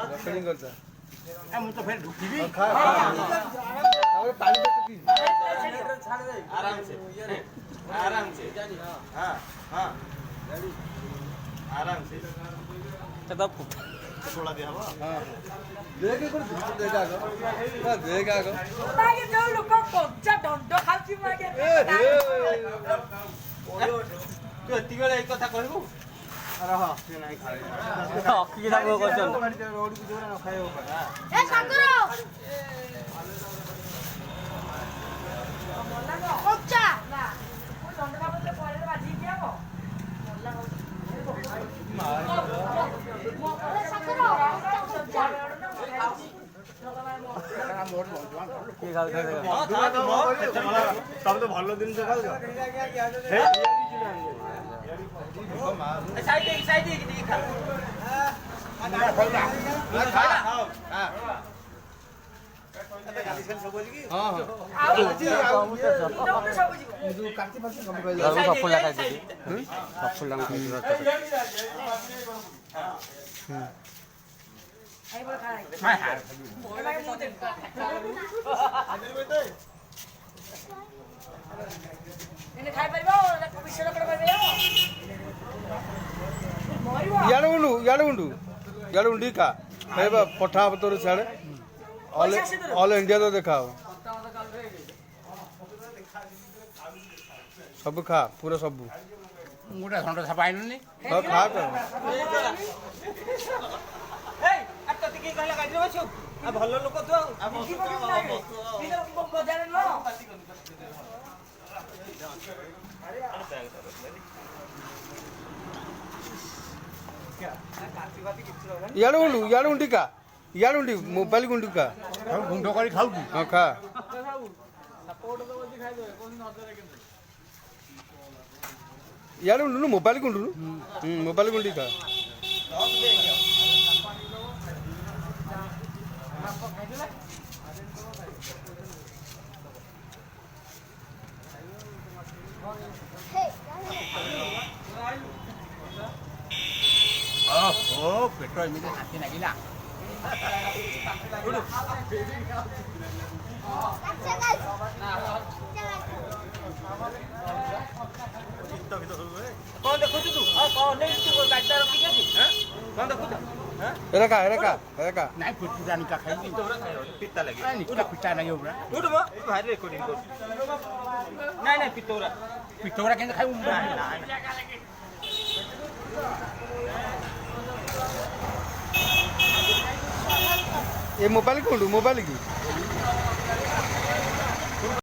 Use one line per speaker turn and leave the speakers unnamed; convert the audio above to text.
रखणी करता
ए मु तो फेर ढुकीबी
खा और पानी पे टुकी
आराम से हां हां आराम से
तब
थोड़ा दे हवा
हां देखे कोन देगा आगो देगा आगो
मागे जो लोक कोचा दंड खाची मागे
तू एति बेले एक कथा कहबू अरे हां से नहीं खाए
अखी था वो करछन
रोड की जोरा न खाए
ए सागर कोचा ना कोई दंड खाबे परे बाजी दियाबो
तब तो भलो दिन से खाऊ साइड खा
हां काटी पास कम कर
सब फुला खाइ दी सब फुला खाइ दी
आई बोल खा
हां हां
मागे मुंह दे इने खाइ परबो ना विषय पड़ परबो मरिबो
याड उंडी का हेबा पठा तोर छाड़े ऑल इंडिया तो देखाओ सब खा पूरा सब
मुटा झंडा छपाइलनी
खा खा कर
ए अत के कहला गाडी बसो आ भलो लोक तू आ
बजार न
याड उंडी का याड उंडी मोबाइल गुंडी का
गुंडो करी खाऊ की
हां खा याड उंडू मोबाइल गुंडू मोबाइल गुंडी का
ओहो पेट्रो एमिति हाथी लागिला
कौन देखु तू कौन नहीं तू गाड़ी रखी के हैं कौन देखु हैं
एरका
नाही पुटुरा निका खाइ
तोरा खायो पित्ता लगे
निका पिटा नाही उब्रा
उठ म भारी रेकॉर्डिंग कर नहीं पितौरा
पिटोरा केन खाइ उब्रा
ये मोबाइल गुंडू मोबाइल की